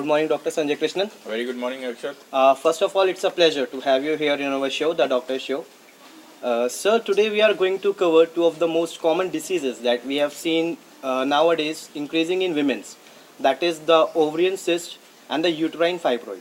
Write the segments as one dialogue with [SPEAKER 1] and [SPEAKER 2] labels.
[SPEAKER 1] Good morning, Dr. Sanjay Krishnan.
[SPEAKER 2] Very good morning, Akshat.
[SPEAKER 1] First of all, it's a pleasure to have you here in our show, the Doctor Show. Sir, today we are going to cover two of the most common diseases that we have seen nowadays increasing in women's. That is the ovarian cyst and the uterine fibroid.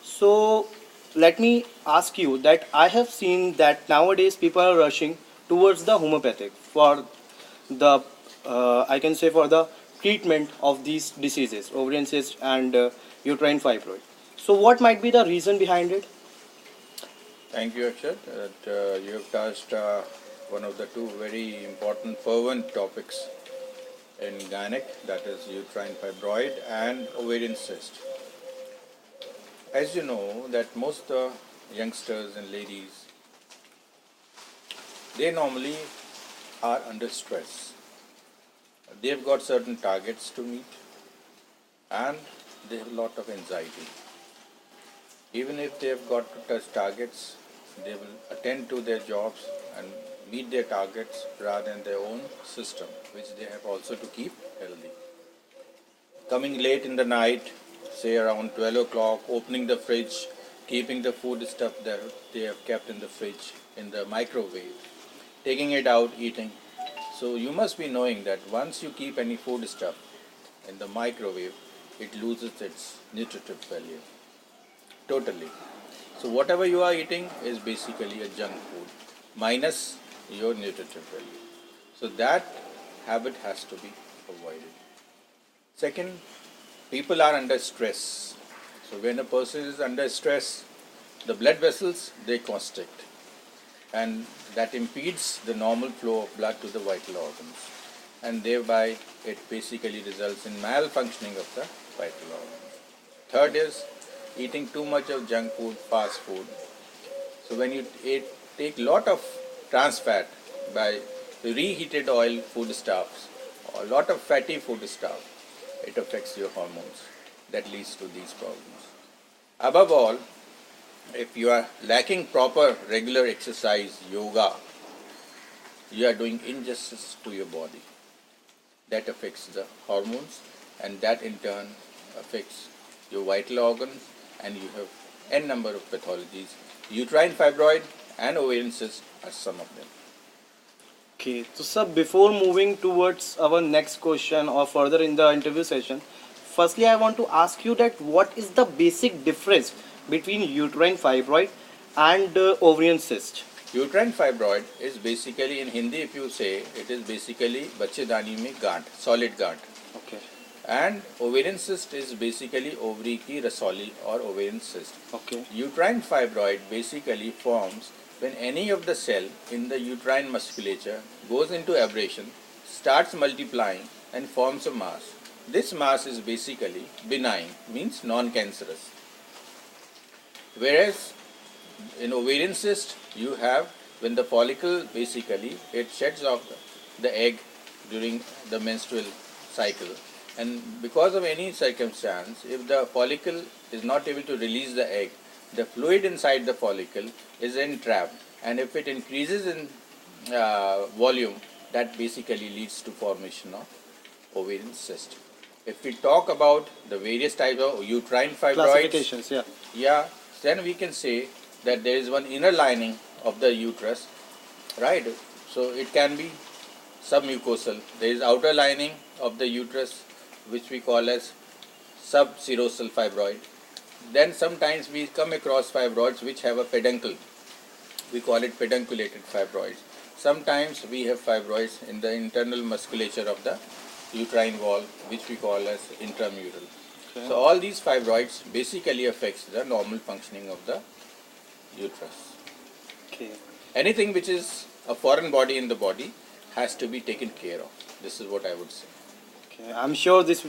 [SPEAKER 1] So, let me ask you that I have seen that nowadays people are rushing towards the homeopathic for the I can say for the treatment of these diseases, ovarian cyst and uterine fibroid. So, what might be the reason behind it?
[SPEAKER 2] Thank you, Akshat. You have touched one of the two very important fervent topics in gynec, that is uterine fibroid and ovarian cyst. As you know, that most youngsters and ladies, they normally are under stress. They've got certain targets to meet and they have a lot of anxiety. Even if they have got to touch targets, they will attend to their jobs and meet their targets rather than their own system, which they have also to keep healthy. Coming late in the night, say around 12 o'clock, opening the fridge, keeping the food stuff that they have kept in the fridge in the microwave, taking it out, eating. So you must be knowing that once you keep any food stuff in the microwave, it loses its nutritive value. Totally. So whatever you are eating is basically a junk food minus your nutritive value. So that habit has to be avoided. Second, people are under stress. So when a person is under stress, the blood vessels they constrict and that impedes the normal flow of blood to the vital organs and thereby it basically results in malfunctioning of the vital organs. Third is eating too much of junk food, fast food. So when you take lot of trans fat by reheated oil foodstuffs or a lot of fatty foodstuff, it affects your hormones. That leads to these problems. Above all, if you are lacking proper regular exercise, yoga, you are doing injustice to your body. That affects the hormones and that in turn affects your vital organs and you have n number of pathologies. Uterine fibroid and ovarian cyst are some of them.
[SPEAKER 1] Okay, so sir, before moving towards our next question or further in the interview session, firstly I want to ask you that what is the basic difference between uterine fibroid and ovarian cyst?
[SPEAKER 2] Uterine fibroid is basically, in Hindi if you say, it is basically बच्चेदानी में गांठ, solid गांठ.
[SPEAKER 1] Okay.
[SPEAKER 2] And ovarian cyst is basically ovary की रसौली or ovarian cyst.
[SPEAKER 1] Okay.
[SPEAKER 2] Uterine fibroid basically forms when any of the cell in the uterine musculature goes into aberration, starts multiplying and forms a mass. This mass is basically benign, means non-cancerous. Whereas in ovarian cyst, you have when the follicle basically it sheds off the egg during the menstrual cycle, and because of any circumstance, if the follicle is not able to release the egg, the fluid inside the follicle is entrapped, and if it increases in volume, that basically leads to formation of ovarian cyst. If we talk about the various types of uterine fibroids, then we can say that there is one inner lining of the uterus, right? So it can be submucosal. There is outer lining of the uterus which we call as subserosal fibroid. Then sometimes we come across fibroids which have a peduncle. We call it pedunculated fibroids. Sometimes we have fibroids in the internal musculature of the uterine wall which we call as intramural. Okay. So all these fibroids basically affects the normal functioning of the uterus.
[SPEAKER 1] Okay.
[SPEAKER 2] Anything which is a foreign body in the body has to be taken care of. This is what I would say.
[SPEAKER 1] Okay. I'm sure this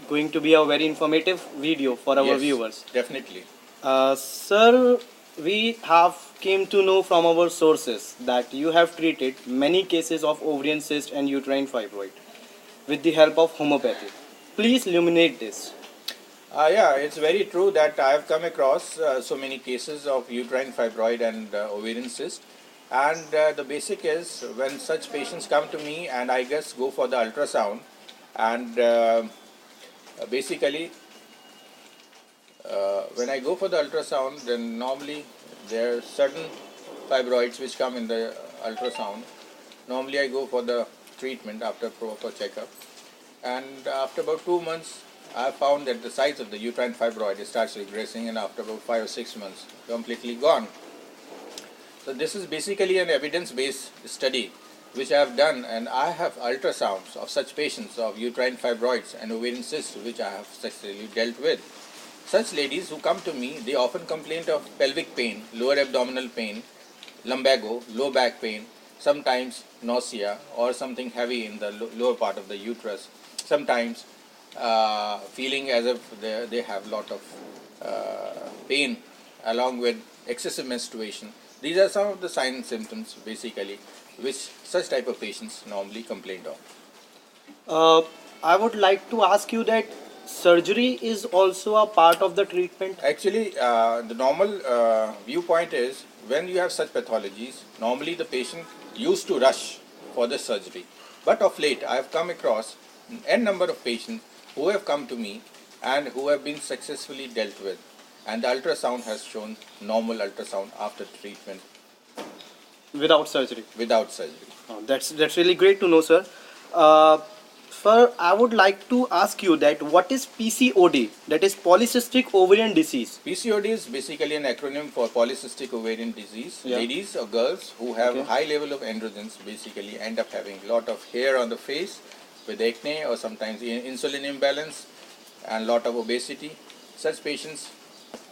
[SPEAKER 1] going to be a very informative video for our viewers.
[SPEAKER 2] Definitely.
[SPEAKER 1] Sir, we have came to know from our sources that you have treated many cases of ovarian cyst and uterine fibroid with the help of homeopathy. Please illuminate this.
[SPEAKER 2] Yeah, it's very true that I have come across so many cases of uterine fibroid and ovarian cyst. And the basic is when such patients come to me and I just go for the ultrasound and basically When I go for the ultrasound, then normally there are certain fibroids which come in the ultrasound. Normally I go for the treatment after proper checkup, and after about 2 months I found that the size of the uterine fibroid starts regressing, and after about 5 or 6 months completely gone. So this is basically an evidence-based study which I have done, and I have ultrasounds of such patients of uterine fibroids and ovarian cysts which I have successfully dealt with. Such ladies who come to me, they often complain of pelvic pain, lower abdominal pain, lumbago, low back pain, sometimes nausea or something heavy in the lower part of the uterus, sometimes feeling as if they have lot of pain along with excessive menstruation. These are some of the signs and symptoms basically which such type of patients normally complain of.
[SPEAKER 1] I would like to ask you that surgery is also a part of the treatment.
[SPEAKER 2] Actually, the normal viewpoint is when you have such pathologies, normally the patient used to rush for the surgery. But of late, I have come across n number of patients who have come to me and who have been successfully dealt with. And the ultrasound has shown normal ultrasound after treatment
[SPEAKER 1] Without surgery.
[SPEAKER 2] without surgery.
[SPEAKER 1] Oh, that's really great to know, sir. Uh, Sir, I would like to ask you that what is PCOD, that is polycystic ovarian disease.
[SPEAKER 2] PCOD is basically an acronym for polycystic ovarian disease.
[SPEAKER 1] Yeah.
[SPEAKER 2] Ladies or girls who have
[SPEAKER 1] Okay.
[SPEAKER 2] high level of androgens basically end up having lot of hair on the face with acne or sometimes insulin imbalance and lot of obesity. Such patients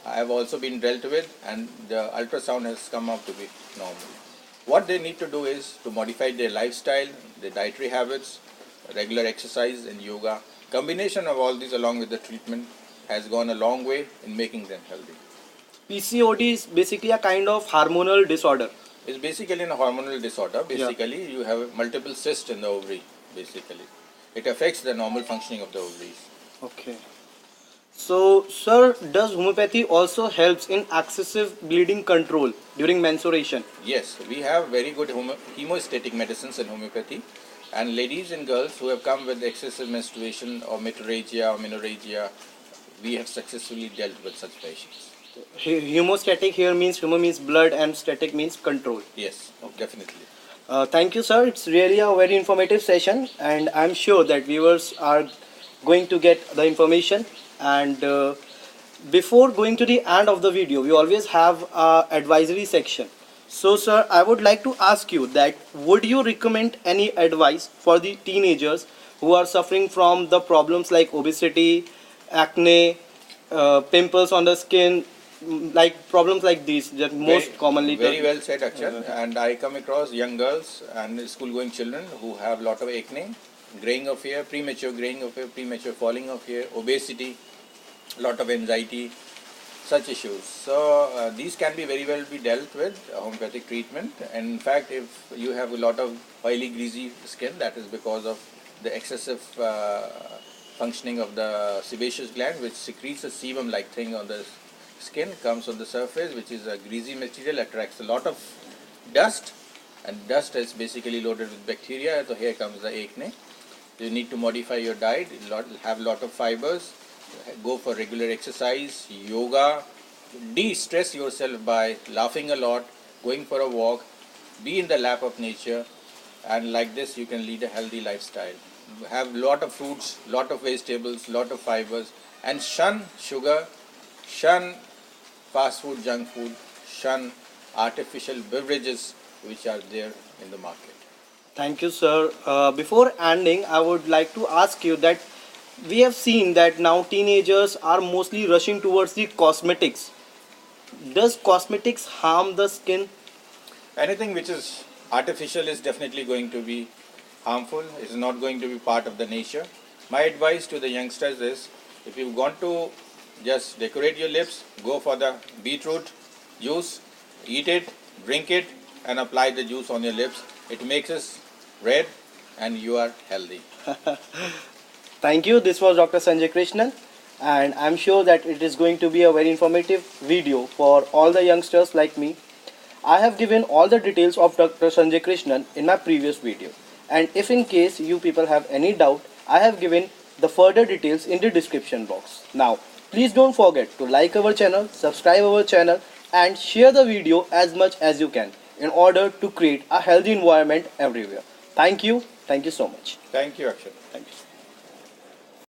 [SPEAKER 2] have also been dealt with, and the ultrasound has come out to be normal. What they need to do is to modify their lifestyle, their dietary habits, regular exercise and yoga. Combination of all these along with the treatment has gone a long way in making them healthy.
[SPEAKER 1] PCOD is basically a kind of hormonal disorder.
[SPEAKER 2] It's basically a hormonal disorder. Basically, you have multiple cysts in the ovary. Basically, it affects the normal functioning of the ovaries.
[SPEAKER 1] Okay. So, sir, does homeopathy also helps in excessive bleeding control during menstruation?
[SPEAKER 2] Yes, we have very good hemostatic medicines in homeopathy, and ladies and girls who have come with excessive menstruation or metorrhagia or menorrhagia, we have successfully dealt with such patients.
[SPEAKER 1] Hemostatic here means humo means blood and static means control.
[SPEAKER 2] Yes, definitely.
[SPEAKER 1] Thank you, sir. It's really a very informative session, and I'm sure that viewers are going to get the information. And before going to the end of the video, we always have a advisory section. So, sir, I would like to ask you that would you recommend any advice for the teenagers who are suffering from the problems like obesity, acne, pimples on the skin, like problems like these that most commonly
[SPEAKER 2] Very well said, Akshat. And I come across young girls and school-going children who have lot of acne, graying of hair, premature graying of hair, premature falling of hair, obesity, lot of anxiety, such issues. So these can be very well be dealt with homeopathic treatment. And in fact, if you have a lot of oily, greasy skin, that is because of the excessive functioning of the sebaceous gland, which secretes a sebum-like thing on the skin, comes on the surface, which is a greasy material, attracts a lot of dust, and dust is basically loaded with bacteria. So here comes the acne. You need to modify your diet, have a lot of fibers, go for regular exercise, yoga, de-stress yourself by laughing a lot, going for a walk, be in the lap of nature, and like this you can lead a healthy lifestyle. Have lot of fruits, lot of vegetables, lot of fibers, and shun sugar, shun fast food, junk food, shun artificial beverages which are there in the market.
[SPEAKER 1] Thank you, sir. Before ending, I would like to ask you that we have seen that now teenagers are mostly rushing towards the cosmetics. Does cosmetics harm the skin?
[SPEAKER 2] Anything which is artificial is definitely going to be harmful, is not going to be part of the nature. My advice to the youngsters is, if you want to just decorate your lips, go for the beetroot juice, eat it, drink it, and apply the juice on your lips. It makes us red and you are healthy.
[SPEAKER 1] Thank you. This was Dr. Sanjay Krishnan, and I'm sure that it is going to be a very informative video for all the youngsters like me. I have given all the details of Dr. Sanjay Krishnan in my previous video, and if in case you people have any doubt, I have given the further details in the description box. Now, Please don't forget to like our channel, subscribe our channel, and share the video as much as you can in order to create a healthy environment everywhere. Thank you. Thank you so much.
[SPEAKER 2] Thank you, Akshay.
[SPEAKER 1] Thank you.